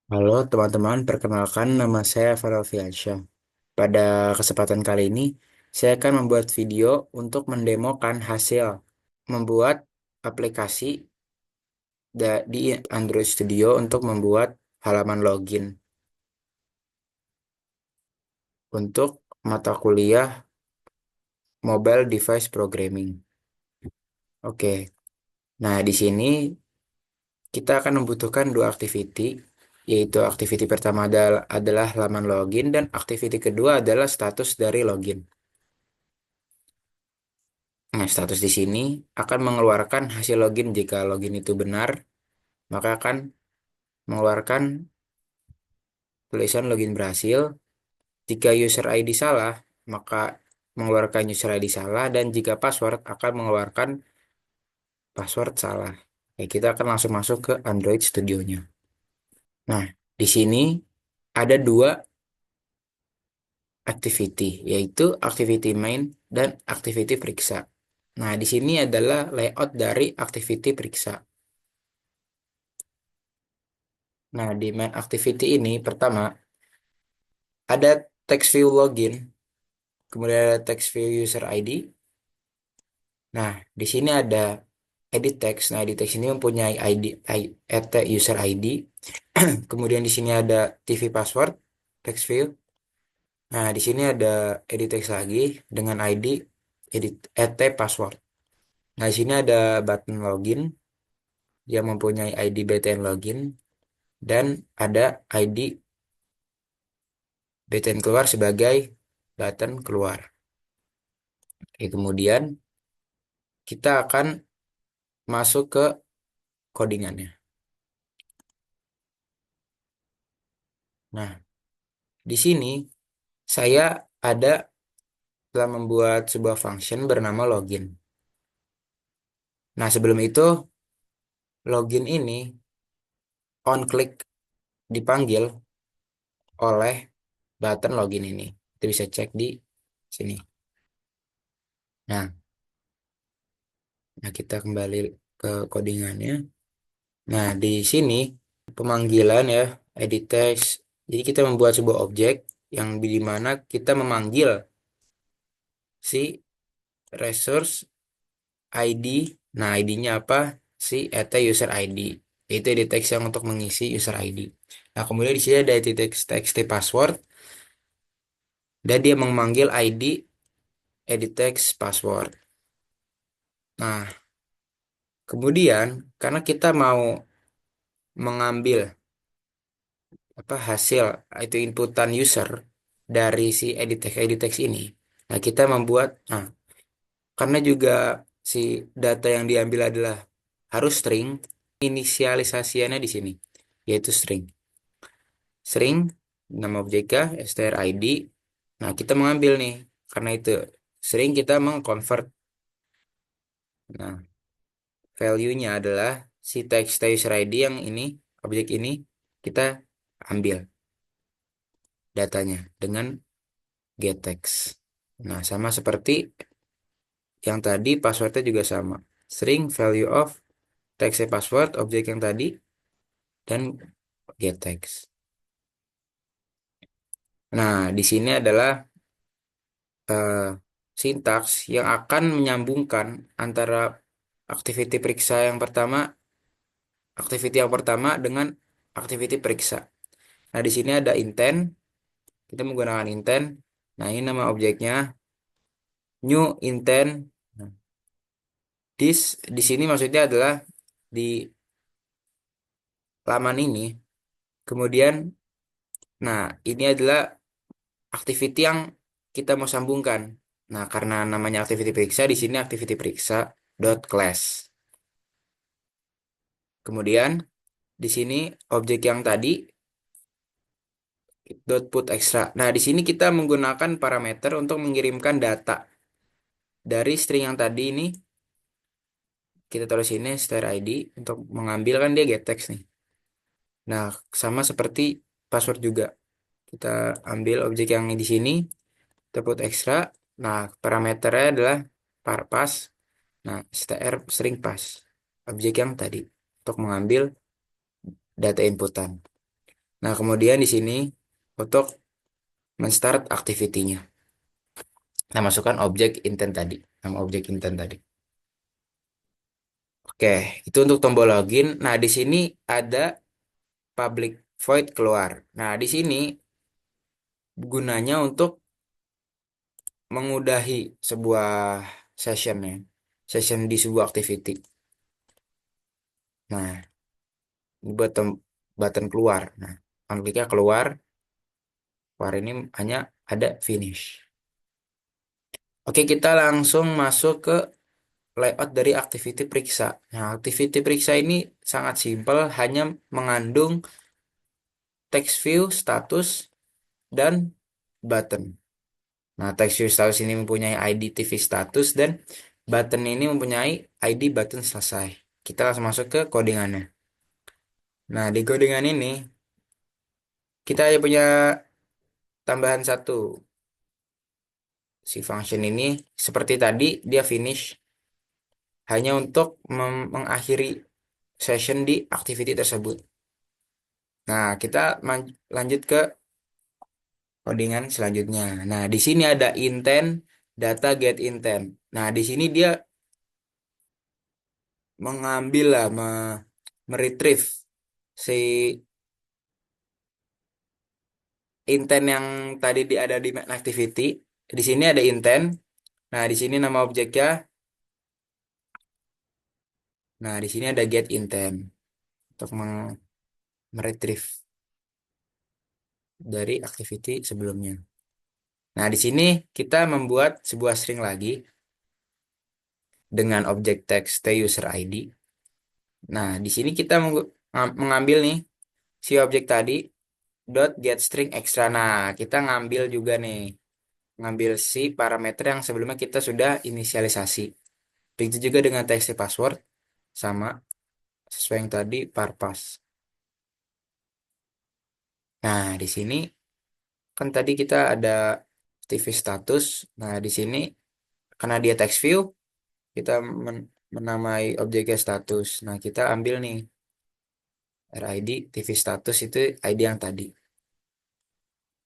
Halo teman-teman, perkenalkan nama saya Farel Fiansyah. Pada kesempatan kali ini, saya akan membuat video untuk mendemokan hasil membuat aplikasi di Android Studio untuk membuat halaman login untuk mata kuliah Mobile Device Programming. Oke, nah di sini kita akan membutuhkan dua activity, yaitu activity pertama adalah halaman login dan activity kedua adalah status dari login. Nah, status di sini akan mengeluarkan hasil login. Jika login itu benar, maka akan mengeluarkan tulisan login berhasil. Jika user ID salah, maka mengeluarkan user ID salah. Dan jika password akan mengeluarkan password salah. Oke, kita akan langsung masuk ke Android Studio-nya. Nah, di sini ada dua activity, yaitu activity main dan activity periksa. Nah, di sini adalah layout dari activity periksa. Nah, di main activity ini pertama ada text view login, kemudian ada text view user ID. Nah, di sini ada edit text. Nah, edit text ini mempunyai ID, user ID. Kemudian di sini ada TV password, text view. Nah, di sini ada edit text lagi dengan ID edit password. Nah, di sini ada button login yang mempunyai ID BTN login dan ada ID BTN keluar sebagai button keluar. Oke, kemudian kita akan masuk ke codingannya. Nah, di sini saya ada telah membuat sebuah function bernama login. Nah, sebelum itu login ini on click dipanggil oleh button login ini. Kita bisa cek di sini. Nah, kita kembali ke codingannya. Nah, di sini pemanggilan ya, edit text. Jadi kita membuat sebuah objek yang di mana kita memanggil si resource ID. Nah, ID-nya apa? Si user ID. Itu edit text yang untuk mengisi user ID. Nah, kemudian di sini ada edit text password dan dia memanggil ID edit text password. Nah, kemudian karena kita mau mengambil apa hasil itu inputan user dari si edit text ini. Nah, kita membuat karena juga si data yang diambil adalah harus string, inisialisasiannya di sini yaitu string. String nama objeknya strid. Nah, kita mengambil nih karena itu string kita mengconvert. Nah, value-nya adalah si text user ID yang ini objek ini kita ambil datanya dengan getText. Nah, sama seperti yang tadi passwordnya juga sama. String value of text password objek yang tadi dan getText. Nah, di sini adalah eh, sintaks yang akan menyambungkan antara activity yang pertama dengan activity periksa. Nah, di sini ada intent, kita menggunakan intent. Nah, ini nama objeknya new intent. Nah, this di sini maksudnya adalah di laman ini. Kemudian, nah ini adalah activity yang kita mau sambungkan. Nah, karena namanya activity periksa, di sini activity periksa dot class. Kemudian di sini objek yang tadi dot put extra. Nah, di sini kita menggunakan parameter untuk mengirimkan data dari string yang tadi ini. Kita taruh sini star ID untuk mengambil kan dia get text nih. Nah, sama seperti password juga. Kita ambil objek yang di sini, kita put extra. Nah, parameternya adalah parpas. Nah, str string pass. Objek yang tadi untuk mengambil data inputan. Nah, kemudian di sini untuk men-start activity-nya. Nah, masukkan objek intent tadi, nama objek intent tadi. Oke, itu untuk tombol login. Nah, di sini ada public void keluar. Nah, di sini gunanya untuk mengudahi sebuah session ya. Session di sebuah activity. Nah, ini button keluar. Nah, kliknya keluar. Keluar ini hanya ada finish. Oke, kita langsung masuk ke layout dari activity periksa. Nah, activity periksa ini sangat simpel, hanya mengandung text view, status, dan button. Nah, text view status ini mempunyai ID TV status dan button ini mempunyai ID button selesai. Kita langsung masuk ke codingannya. Nah, di codingan ini kita hanya punya tambahan satu. Si function ini seperti tadi dia finish hanya untuk mengakhiri session di activity tersebut. Nah, kita lanjut ke codingan selanjutnya. Nah, di sini ada intent, data get intent. Nah, di sini dia mengambil lah, meretrieve si intent yang tadi ada di main activity. Di sini ada intent. Nah, di sini nama objeknya. Nah, di sini ada get intent untuk meretrieve dari activity sebelumnya. Nah, di sini kita membuat sebuah string lagi dengan objek text user ID. Nah, di sini kita mengambil nih si objek tadi dot get string extra. Nah, kita ngambil juga nih, ngambil si parameter yang sebelumnya kita sudah inisialisasi. Begitu juga dengan text password sama sesuai yang tadi parpas. Nah, di sini kan tadi kita ada TV status. Nah, di sini karena dia text view, kita menamai objeknya status. Nah, kita ambil nih RID TV status itu ID yang tadi.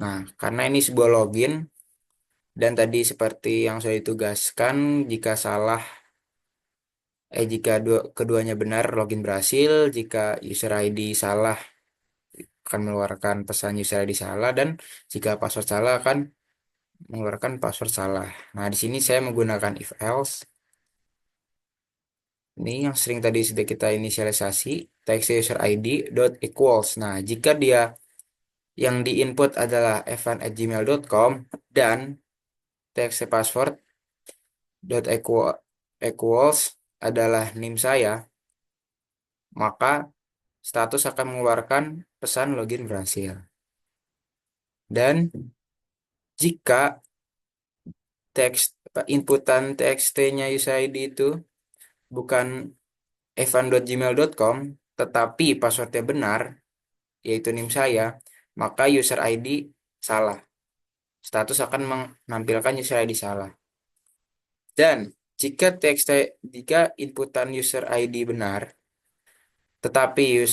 Nah, karena ini sebuah login dan tadi seperti yang saya ditugaskan, jika salah, jika keduanya benar login berhasil, jika user ID salah akan mengeluarkan pesan user ID salah dan jika password salah akan mengeluarkan password salah. Nah, di sini saya menggunakan if else. Ini yang sering tadi sudah kita inisialisasi, text user ID dot equals. Nah, jika dia yang diinput adalah evan@gmail.com dan text password dot equals adalah NIM saya, maka status akan mengeluarkan pesan login berhasil. Dan jika teks inputan txt-nya user ID itu bukan evan.gmail.com tetapi passwordnya benar, yaitu NIM saya, maka user ID salah. Status akan menampilkan user ID salah. Dan jika inputan user ID benar, tetapi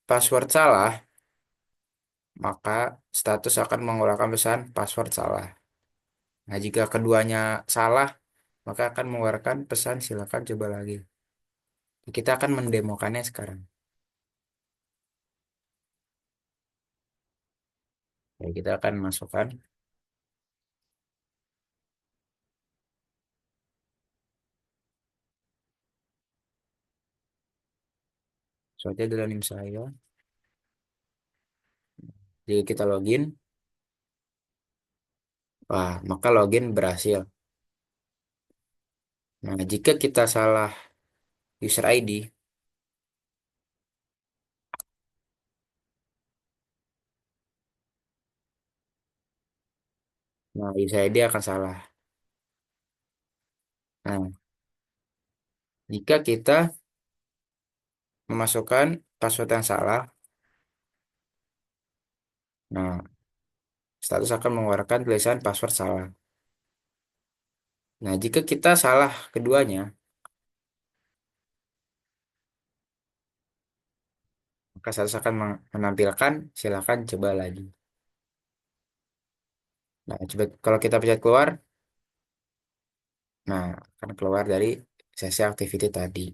password salah, maka status akan mengeluarkan pesan password salah. Nah, jika keduanya salah, maka akan mengeluarkan pesan silakan coba lagi. Kita akan mendemokannya sekarang. Ya, kita akan masukkan soalnya adalah NIM saya. Jadi kita login. Wah, maka login berhasil. Nah, jika kita salah user ID, nah user ID akan salah. Nah, jika kita memasukkan password yang salah, nah status akan mengeluarkan tulisan password salah. Nah, jika kita salah keduanya, maka status akan menampilkan silakan coba lagi. Nah, coba kalau kita pencet keluar, nah akan keluar dari sesi activity tadi.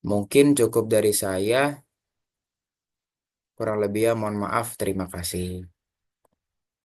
Mungkin cukup dari saya. Kurang lebih ya mohon maaf. Terima kasih.